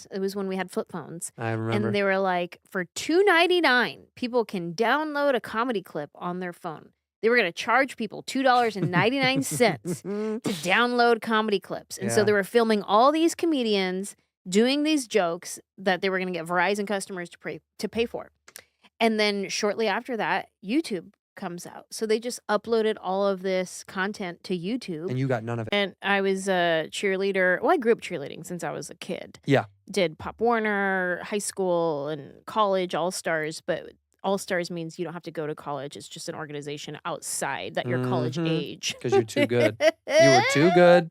phones. It was when we had flip phones. I remember. And they were like, for $2.99, people can download a comedy clip on their phone. They were going to charge people $2.99 to download comedy clips. And so they were filming all these comedians doing these jokes that they were going to get Verizon customers to pay for. And then shortly after that, YouTube comes out. So they just uploaded all of this content to YouTube. And you got none of it. And I was a cheerleader. Well, I grew up cheerleading since I was a kid. Yeah. Did Pop Warner, high school, and college All-Stars. But All-Stars means you don't have to go to college. It's just an organization outside that your college age. Because you're too good. You were too good.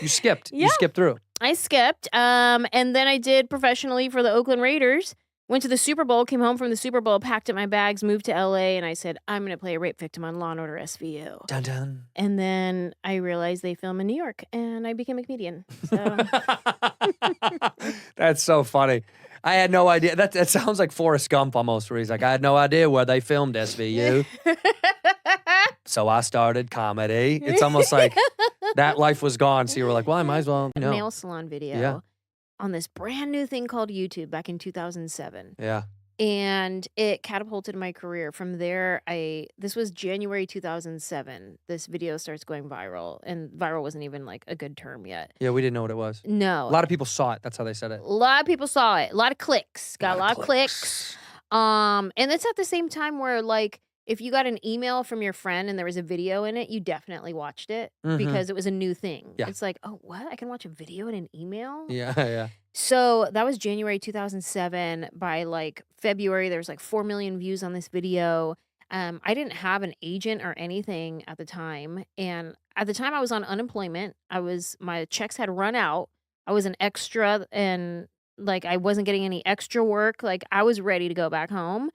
You skipped. Yeah. You skipped through. I skipped. And then I did professionally for the Oakland Raiders. Went to the Super Bowl, came home from the Super Bowl, packed up my bags, moved to LA, and I said, I'm going to play a rape victim on Law & Order SVU. Dun dun. And then I realized they film in New York, and I became a comedian. So. That's so funny. I had no idea. That sounds like Forrest Gump almost, where he's like, I had no idea where they filmed SVU. So I started comedy. It's almost like that life was gone. So you were like, well, I might as well, A nail salon video on this brand new thing called YouTube back in 2007. Yeah. And it catapulted my career. From there, this was January 2007. This video starts going viral. And viral wasn't even like a good term yet. Yeah, we didn't know what it was. No. A lot of people saw it. That's how they said it. A lot of people saw it. A lot of clicks. Got a lot of clicks. And it's at the same time where, like, if you got an email from your friend and there was a video in it, you definitely watched it because it was a new thing. Yeah. It's like, oh, what? I can watch a video in an email? Yeah, yeah. So that was January 2007. By like February, there was like 4 million views on this video. I didn't have an agent or anything at the time. And at the time I was on unemployment. My checks had run out. I was an extra and like I wasn't getting any extra work. Like I was ready to go back home.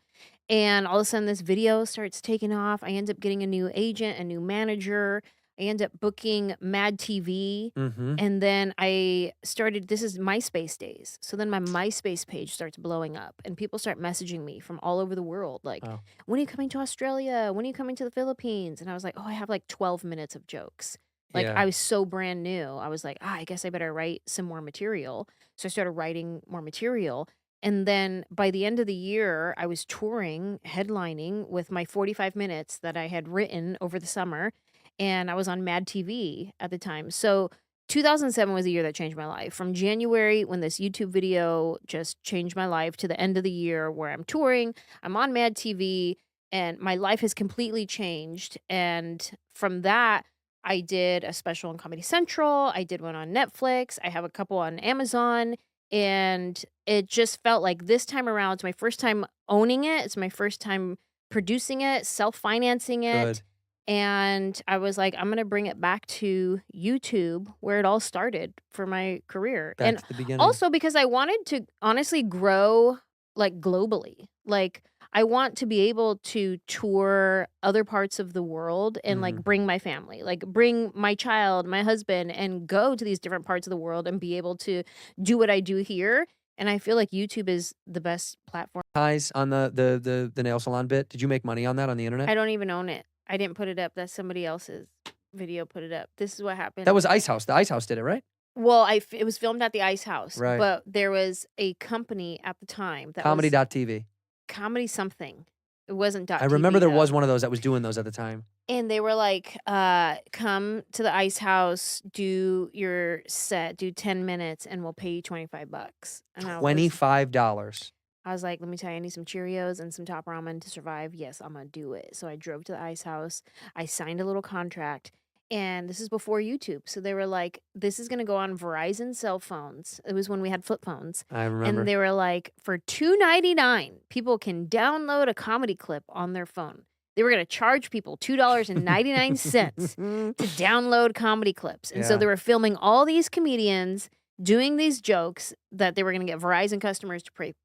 And all of a sudden this video starts taking off. I end up getting a new agent, a new manager. I end up booking Mad TV. And then this is MySpace days. So then my MySpace page starts blowing up and people start messaging me from all over the world. Like, when are you coming to Australia? When are you coming to the Philippines? And I was like, oh, I have like 12 minutes of jokes. Like I was so brand new. I was like, I guess I better write some more material. So I started writing more material. And then by the end of the year, I was touring, headlining with my 45 minutes that I had written over the summer. And I was on Mad TV at the time. So 2007 was the year that changed my life. From January, when this YouTube video just changed my life, to the end of the year where I'm touring, I'm on Mad TV, and my life has completely changed. And from that, I did a special on Comedy Central. I did one on Netflix. I have a couple on Amazon. And it just felt like this time around, it's my first time owning it. It's my first time producing it, self-financing it. Good. And I was like, I'm going to bring it back to YouTube where it all started for my career. Back and to the beginning. also because I wanted to honestly grow like globally. Like I want to be able to tour other parts of the world and like bring my family, like bring my child, my husband, and go to these different parts of the world and be able to do what I do here. And I feel like YouTube is the best platform. Ties on the nail salon bit. Did you make money on that on the internet? I don't even own it. I didn't put it up. That's somebody else's video put it up. This is what happened. That was Ice House. The Ice House did it, right? Well, it was filmed at the Ice House. Right. But there was a company at the time that Comedy.tv. Comedy something. It wasn't .tv. I remember there was one of those that was doing those at the time. And they were like, come to the Ice House, do your set, do 10 minutes, and we'll pay you $25. And $25. I was like, let me tell you, I need some Cheerios and some Top Ramen to survive. Yes, I'm going to do it. So I drove to the Ice House. I signed a little contract. And this is before YouTube. So they were like, this is going to go on Verizon cell phones. It was when we had flip phones. I remember. And they were like, for $2.99, people can download a comedy clip on their phone. They were going to charge people $2.99 to download comedy clips. And so they were filming all these comedians doing these jokes that they were going to get Verizon customers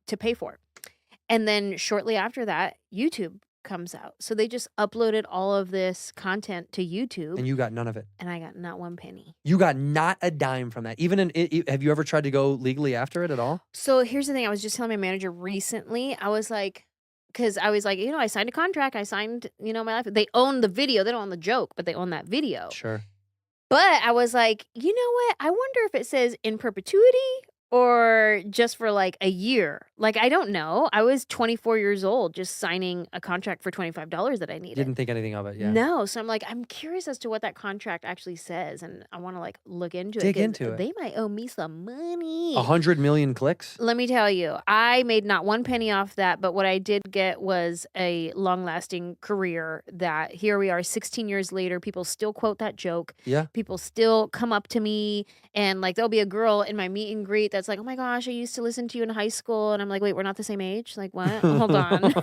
to pay for. And then shortly after that, YouTube comes out. So they just uploaded all of this content to YouTube. And you got none of it. And I got not one penny. You got not a dime from that. Even have you ever tried to go legally after it at all? So here's the thing. I was just telling my manager recently. I was like, because I was like, I signed a contract. I signed, my life. They own the video. They don't own the joke, but they own that video. Sure. But I was like, you know what? I wonder if it says in perpetuity or just for, like, a year? Like, I don't know. I was 24 years old just signing a contract for $25 that I needed. Didn't think anything of it, yeah. No, so I'm like, I'm curious as to what that contract actually says, and I wanna, like, look into it Dig because into it. they might owe me some money. 100 million clicks? Let me tell you, I made not one penny off that, but what I did get was a long-lasting career that here we are 16 years later, people still quote that joke. Yeah. People still come up to me and, like, there'll be a girl in my meet and greet that's like, "Oh my gosh, I used to listen to you in high school." And I'm like, "Wait, we're not the same age? Like, what? Hold on."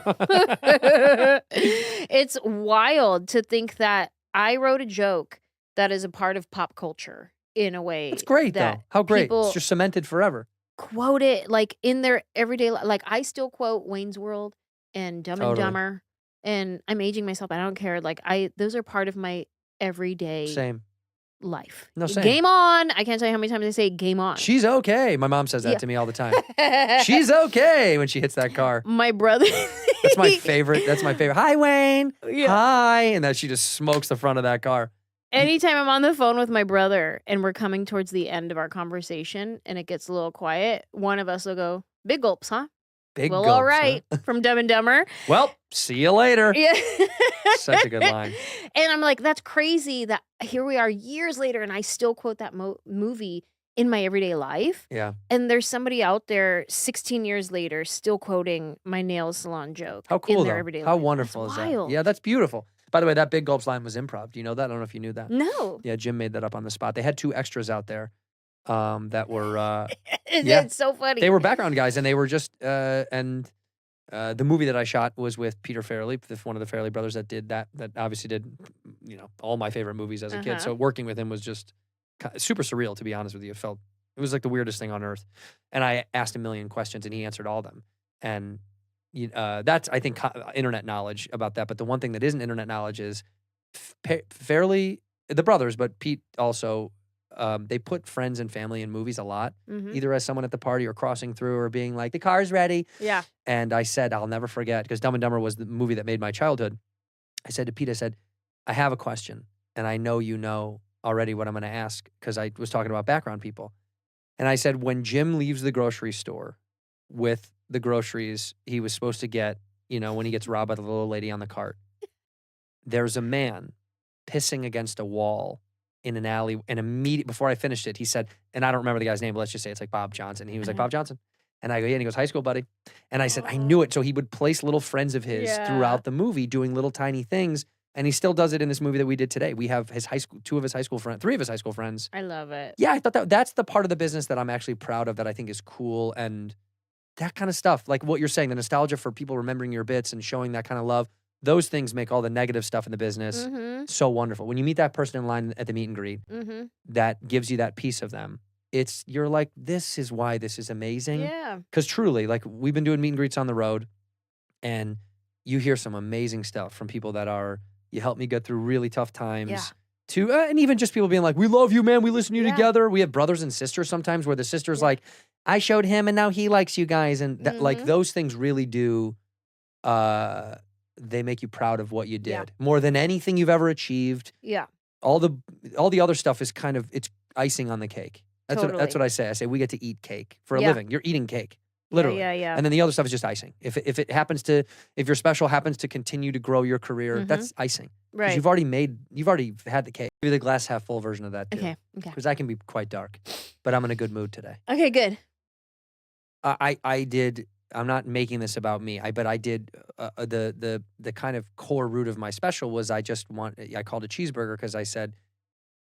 It's wild to think that I wrote a joke that is a part of pop culture in a That's way great, that though. How great. It's people just cemented forever. quote it, like, in their everyday like, I still quote Wayne's World and Dumb and Totally. Dumber, and I'm aging myself, I don't care, like, I those are part of my everyday Same. life. No, same. Game on! I can't tell you how many times I say game on. She's okay. My mom says that Yeah. to me all the time. She's okay when she hits that car. My brother That's my favorite. That's my favorite. Hi, Wayne. Yeah. Hi. And that she just smokes the front of that car. Anytime I'm on the phone with my brother and we're coming towards the end of our conversation and it gets a little quiet, one of us will go, "Big gulps, huh?" Big "Well, gulps, alright," huh? from Dumb and Dumber. Well, see you later. Yeah. Such a good line. And I'm like, that's crazy that here we are years later and I still quote that movie in my everyday life. Yeah. And there's somebody out there 16 years later still quoting my nail salon joke How cool, in their though. everyday How life. wonderful That's is that? wild. Yeah, that's beautiful. By the way, that Big Gulps line was improv. Do you know that? I don't know if you knew that. No. Yeah, Jim made that up on the spot. They had 2 extras out there that were yeah. It's so funny. They were background guys, and they were just the movie that I shot was with Peter Farrelly, one of the Farrelly brothers that did that obviously did, all my favorite movies as a kid. So working with him was just super surreal, to be honest with you. It was like the weirdest thing on earth. And I asked a million questions and he answered all of them. And that's, I think, internet knowledge about that. But the one thing that isn't internet knowledge is Farrelly, the brothers, but Pete also, they put friends and family in movies a lot, either as someone at the party or crossing through or being like, the car's ready. Yeah. And I said, I'll never forget, because Dumb and Dumber was the movie that made my childhood. I said to Pete, I have a question, and I know you know already what I'm going to ask, because I was talking about background people. And I said, when Jim leaves the grocery store with the groceries he was supposed to get, when he gets robbed by the little lady on the cart, there's a man pissing against a wall in an alley, and before I finished it, he said, and I don't remember the guy's name, but let's just say it's like Bob Johnson. He was like, Bob Johnson. And I go, yeah. And he goes, high school, buddy. And I said, I knew it. So he would place little friends of his throughout the movie doing little tiny things. And he still does it in this movie that we did today. We have his high school, 2 of his high school friends, 3 of his high school friends. I love it. Yeah, I thought that's the part of the business that I'm actually proud of, that I think is cool, and that kind of stuff. Like what you're saying, the nostalgia for people remembering your bits and showing that kind of love. Those things make all the negative stuff in the business so wonderful. When you meet that person in line at the meet and greet that gives you that piece of them, you're like, this is why this is amazing. Yeah. Because truly, like, we've been doing meet and greets on the road, and you hear some amazing stuff from people that you helped me get through really tough times. Yeah. And even just people being like, we love you, man. We listen to you together. We have brothers and sisters sometimes where the sister's like, I showed him and now he likes you guys. And that, like, those things really do, they make you proud of what you did more than anything you've ever achieved. Yeah. All the other stuff is it's icing on the cake. That's what I say. I say we get to eat cake for a living. You're eating cake, literally. Yeah. And then the other stuff is just icing. If your special happens to continue to grow your career, that's icing. Right. You've already had the cake. Maybe the glass half full version of that too. Okay. Because I can be quite dark, but I'm in a good mood today. Okay, good. I'm not making this about me. But I did the kind of core root of my special was I called it cheeseburger, because I said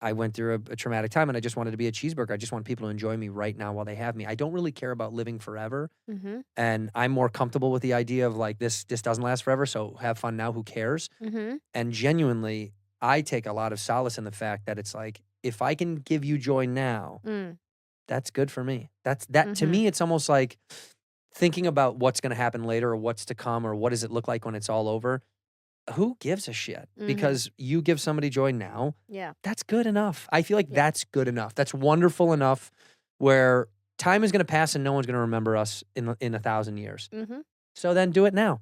I went through a traumatic time and I just wanted to be a cheeseburger. I just want people to enjoy me right now while they have me. I don't really care about living forever, and I'm more comfortable with the idea of like this doesn't last forever. So have fun now. Who cares? And genuinely, I take a lot of solace in the fact that it's like, if I can give you joy now, that's good for me. To me, it's almost like thinking about what's going to happen later or what's to come or what does it look like when it's all over. Who gives a shit? Because you give somebody joy now. Yeah. That's good enough. I feel like that's good enough. That's wonderful enough, where time is going to pass and no one's going to remember us in 1,000 years. So then do it now.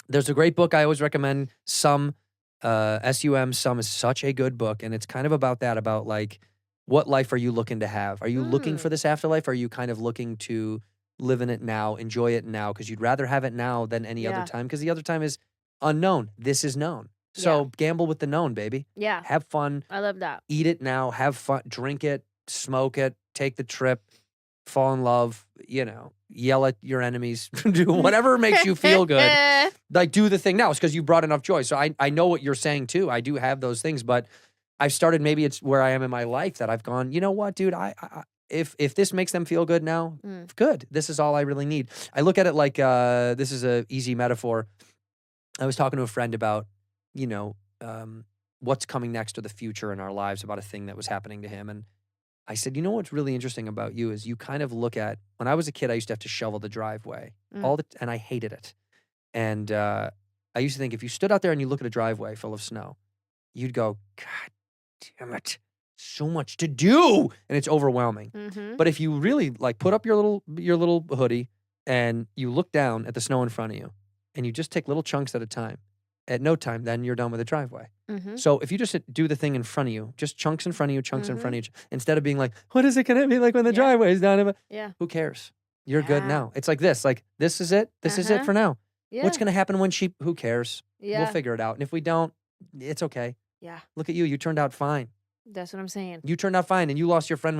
There's a great book I always recommend, SUM, SUM. SUM is such a good book. And it's kind of about that, about like What life are you looking to have? Are you looking for Mm. this afterlife? Or are you kind of looking to live in it now, enjoy it now? Because you'd rather have it now than any other Yeah. time. Because the other time is unknown. This is known. Yeah. So gamble with the known, baby. Yeah. Have fun. I love that. Eat it now. Have fun. Drink it. Smoke it. Take the trip. Fall in love. Yell at your enemies. Do whatever makes you feel good. Like, do the thing now. It's because you brought enough joy. So I know what you're saying too. I do have those things, but I've started, maybe it's where I am in my life that I've gone, you know what, dude, if this makes them feel good now, Mm. good. This is all I really need. I look at it like, this is a easy metaphor. I was talking to a friend about, you know, what's coming next or the future in our lives, about a thing that was happening to him. And I said, you know what's really interesting about you is you kind of look at, when I was a kid, I used to have to shovel the driveway Mm. and I hated it. And I used to think, if you stood out there and you look at a driveway full of snow, you'd go, God damn it, so much to do, and it's overwhelming. Mhm. But if you really like put up your little hoodie and you look down at the snow in front of you and you just take little chunks at a time, at no time, then you're done with the driveway. Mhm. So if you just do the thing in front of you, just chunks in front of you, chunks in front Mhm. of you, instead of being like, what is it going to be like when the Yeah. driveway is done? Yeah. Who cares? You're good Yeah. now. It's like this is it. This is it Uh-huh. for now. What's Yeah. going to happen when who cares? We'll Yeah. figure it out. And if we don't, it's okay. Yeah. Look at you. You turned out fine. That's what I'm saying. You turned out fine, and you lost your friend